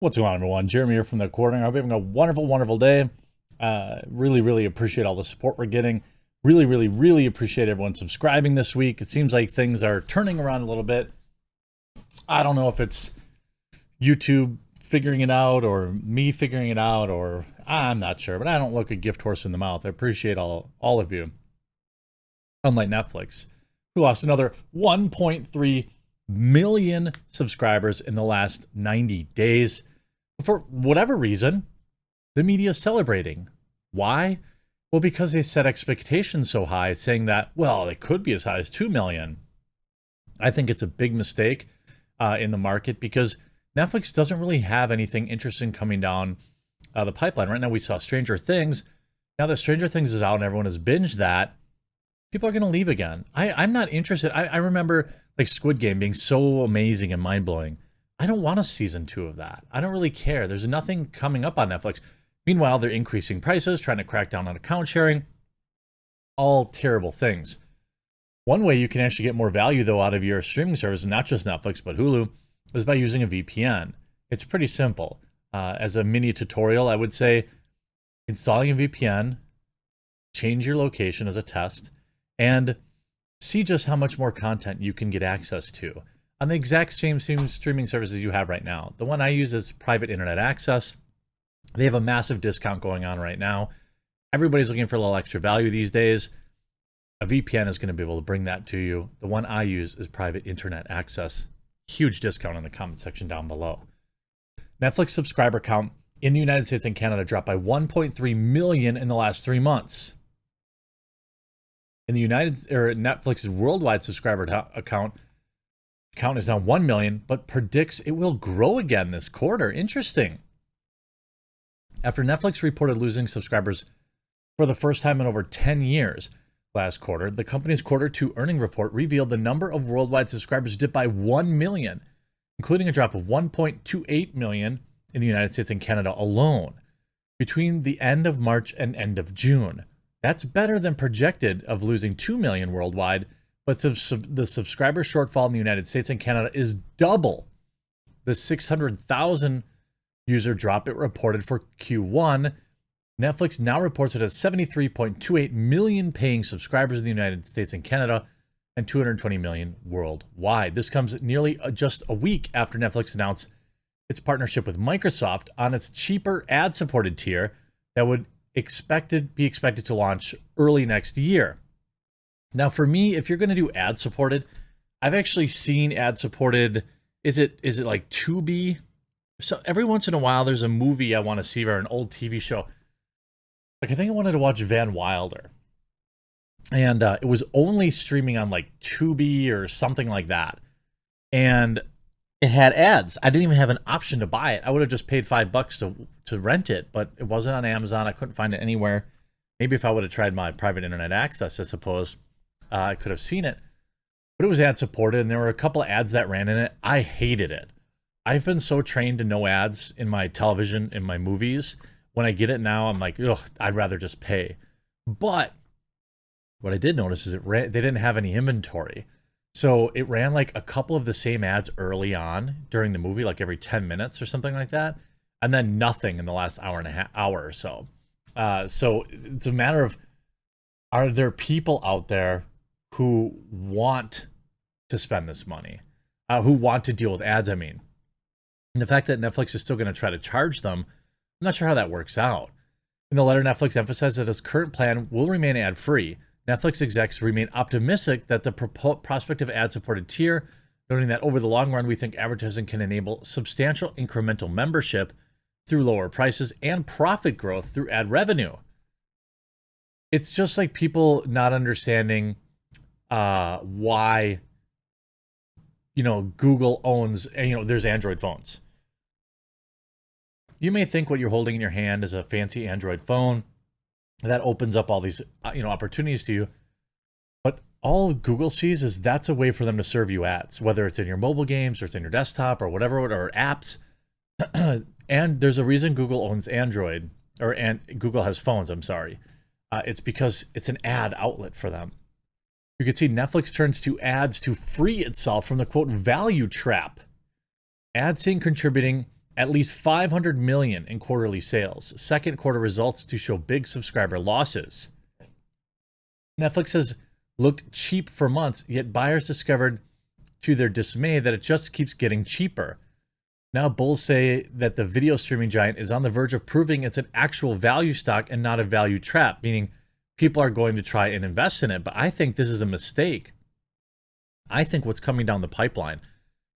What's going on, everyone? Jeremy here from the Quarter. I hope you're having a wonderful, wonderful day. Really appreciate all the support we're getting. Really appreciate everyone subscribing this week. It seems like things are turning around a little bit. I don't know if it's YouTube figuring it out or me figuring it out, or I'm not sure, but I don't look a gift horse in the mouth. I appreciate all of you. Unlike Netflix, who lost another 1.3 million subscribers in the last 90 days. For whatever reason, the media is celebrating. Why? Well, because they set expectations so high, saying that, well, it could be as high as 2 million. I think it's a big mistake in the market because Netflix doesn't really have anything interesting coming down the pipeline. Right now, we saw Stranger Things. Now that Stranger Things is out and everyone has binged that, people are going to leave again. I'm not interested. I remember like Squid Game being so amazing and mind-blowing. I don't want a season 2 of that. I don't really care. There's nothing coming up on Netflix. Meanwhile, they're increasing prices, trying to crack down on account sharing. All terrible things. One way you can actually get more value, though, out of your streaming service, not just Netflix, but Hulu, is by using a VPN. It's pretty simple. As a mini tutorial, I would say installing a VPN, change your location as a test, and see just how much more content you can get access to on the exact same streaming services you have right now. The one I use is private internet access. They have a massive discount going on right now. Everybody's looking for a little extra value these days. A VPN is going to be able to bring that to you. The one I use is private internet access. Huge discount in the comment section down below. Netflix subscriber count in the United States and Canada dropped by 1.3 million in the last 3 months. In the Netflix's worldwide subscriber count is now 1 million, but predicts it will grow again this quarter. Interesting. After Netflix reported losing subscribers for the first time in over 10 years last quarter, the company's Q2 earning report revealed the number of worldwide subscribers dipped by 1 million, including a drop of 1.28 million in the United States and Canada alone between the end of March and end of June. That's better than projected of losing 2 million worldwide, but the subscriber shortfall in the United States and Canada is double the 600,000 user drop it reported for Q1. Netflix now reports it has 73.28 million paying subscribers in the United States and Canada and 220 million worldwide. This comes nearly just a week after Netflix announced its partnership with Microsoft on its cheaper ad-supported tier that would be expected to launch early next year. Now, for me, if you're going to do ad-supported, I've actually seen ad-supported. Is it like Tubi? So every once in a while, there's a movie I want to see or an old TV show. Like I think I wanted to watch Van Wilder, and it was only streaming on like Tubi or something like that, and it had ads. I didn't even have an option to buy it. I would have just paid $5 to rent it, but it wasn't on Amazon. I couldn't find it anywhere. Maybe if I would have tried my private internet access, I suppose I could have seen it. But it was ad supported, and there were a couple of ads that ran in it. I hated it. I've been so trained to no ads in my television, in my movies. When I get it now, I'm like, ugh, I'd rather just pay. But what I did notice is they didn't have any inventory. So it ran like a couple of the same ads early on during the movie, like every 10 minutes or something like that. And then nothing in the last hour or so. So it's a matter of, are there people out there who want to spend this money? Who want to deal with ads, I mean. And the fact that Netflix is still going to try to charge them, I'm not sure how that works out. In the letter, Netflix emphasized that its current plan will remain ad-free. Netflix execs remain optimistic that the prospect of ad-supported tier, noting that over the long run, we think advertising can enable substantial incremental membership through lower prices and profit growth through ad revenue. It's just like people not understanding why, Google owns, there's Android phones. You may think what you're holding in your hand is a fancy Android phone that opens up all these, opportunities to you. But all Google sees is that's a way for them to serve you ads, whether it's in your mobile games or it's in your desktop or whatever, or apps. And there's a reason Google owns Android, and Google has phones, I'm sorry. It's because it's an ad outlet for them. You can see Netflix turns to ads to free itself from the quote value trap. Ad seeing contributing at least 500 million in quarterly sales. Second quarter results to show big subscriber losses. Netflix has looked cheap for months, yet buyers discovered to their dismay that it just keeps getting cheaper. Now bulls say that the video streaming giant is on the verge of proving it's an actual value stock and not a value trap, meaning people are going to try and invest in it. But I think this is a mistake. I think what's coming down the pipeline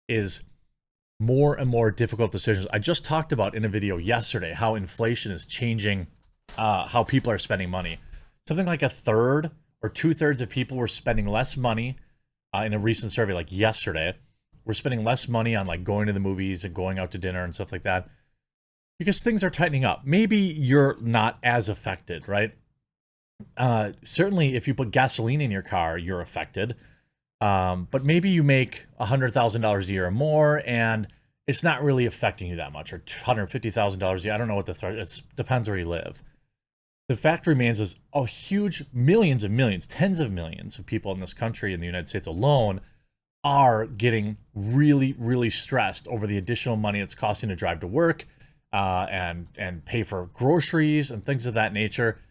is more and more difficult decisions. I just talked about in a video yesterday how inflation is changing how people are spending money. Something like a third or 2/3 of people were spending less money in a recent survey like yesterday. We're spending less money on like going to the movies and going out to dinner and stuff like that because things are tightening up. Maybe you're not as affected, right? Certainly if you put gasoline in your car, you're affected. But maybe you make $100,000 a year or more and it's not really affecting you that much, or $150,000 a year. I don't know what it depends where you live. The fact remains is a huge millions and millions, tens of millions of people in this country, in the United States alone, are getting really, really stressed over the additional money it's costing to drive to work and pay for groceries and things of that nature.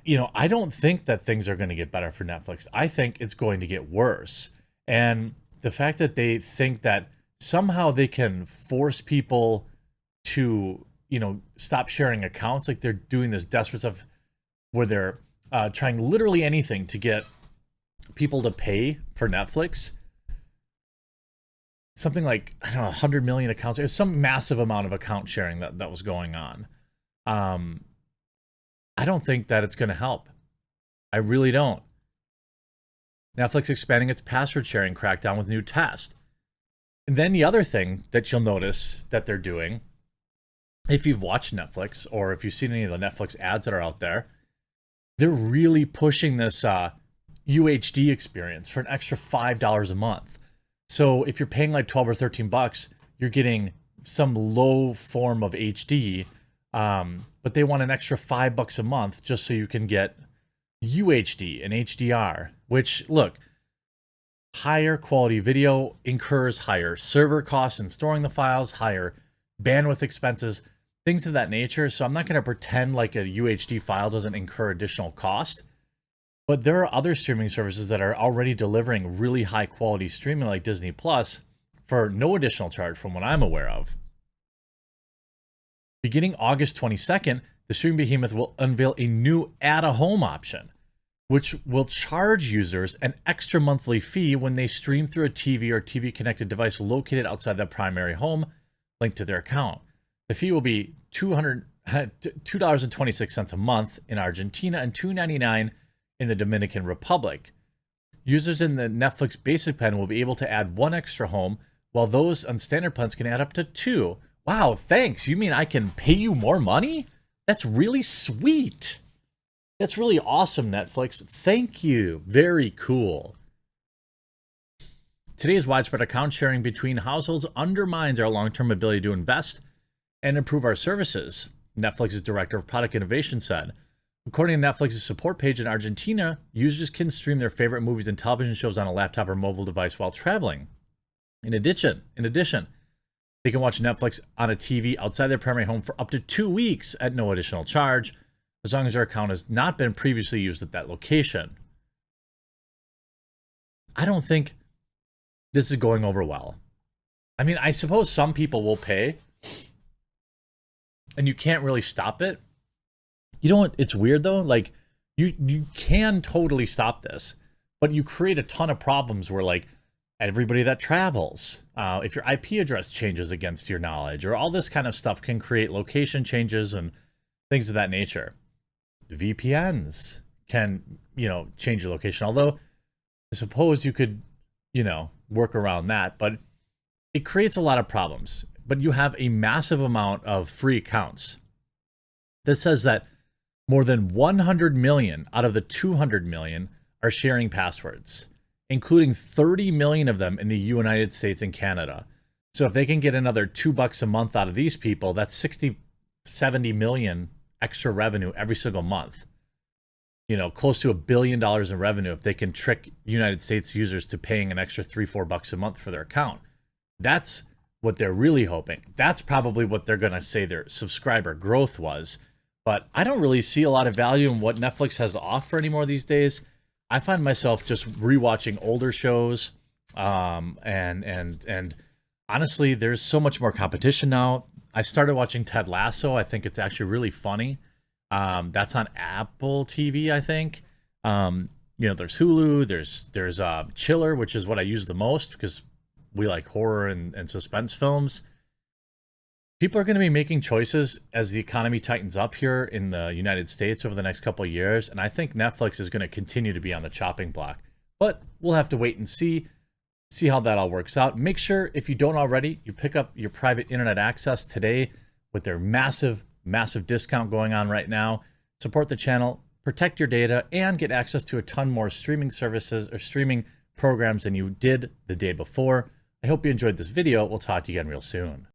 You know, I don't think that things are going to get better for Netflix. I think it's going to get worse. And the fact that they think that somehow they can force people to, you know, stop sharing accounts, like they're doing this desperate stuff where they're trying literally anything to get people to pay for Netflix. Something like, I don't know, 100 million accounts. It was some massive amount of account sharing that was going on. I don't think that it's going to help. I really don't. Netflix expanding its password sharing crackdown with new test. And then the other thing that you'll notice that they're doing, if you've watched Netflix or if you've seen any of the Netflix ads that are out there, they're really pushing this UHD experience for an extra $5 a month. So if you're paying like 12 or 13 bucks, you're getting some low form of HD, but they want an extra $5 a month just so you can get UHD and HDR, which, look, higher quality video incurs higher server costs in storing the files, higher bandwidth expenses, things of that nature. So I'm not going to pretend like a UHD file doesn't incur additional cost. But there are other streaming services that are already delivering really high quality streaming like Disney Plus for no additional charge from what I'm aware of. Beginning August 22nd, the streaming behemoth will unveil a new add-a-home option, which will charge users an extra monthly fee when they stream through a TV or TV-connected device located outside their primary home linked to their account. The fee will be $2.26 a month in Argentina and $2.99 in the Dominican Republic. Users in the Netflix basic plan will be able to add one extra home, while those on standard plans can add up to two. Wow, thanks. You mean I can pay you more money? That's really sweet. That's really awesome, Netflix. Thank you. Very cool. Today's widespread account sharing between households undermines our long-term ability to invest and improve our services, Netflix's director of product innovation said. According to Netflix's support page in Argentina, users can stream their favorite movies and television shows on a laptop or mobile device while traveling. In addition, they can watch Netflix on a TV outside their primary home for up to 2 weeks at no additional charge, as long as their account has not been previously used at that location. I don't think this is going over well. I mean, I suppose some people will pay, and you can't really stop it. You know what? It's weird though. Like you can totally stop this, but you create a ton of problems where like everybody that travels, if your IP address changes against your knowledge, or all this kind of stuff can create location changes and things of that nature. The VPNs can, you know, change your location. Although I suppose you could, you know, work around that, but it creates a lot of problems. But you have a massive amount of free accounts that says that more than 100 million out of the 200 million are sharing passwords, including 30 million of them in the United States and Canada. So if they can get another $2 a month out of these people, that's 70 million extra revenue every single month. You know, close to $1 billion in revenue if they can trick United States users to paying an extra $3-4 a month for their account. That's what they're really hoping. That's probably what they're going to say their subscriber growth was. But I don't really see a lot of value in what Netflix has to offer anymore these days. I find myself just rewatching older shows, and honestly, there's so much more competition now. I started watching Ted Lasso. I think it's actually really funny. That's on Apple TV, I think. There's Hulu. There's Chiller, which is what I use the most because we like horror and suspense films. People are going to be making choices as the economy tightens up here in the United States over the next couple of years, and I think Netflix is going to continue to be on the chopping block. But we'll have to wait and see how that all works out. Make sure, if you don't already, you pick up your private internet access today with their massive discount going on right now. Support the channel, protect your data, and get access to a ton more streaming services or streaming programs than you did the day before. I hope you enjoyed this video. We'll talk to you again real soon.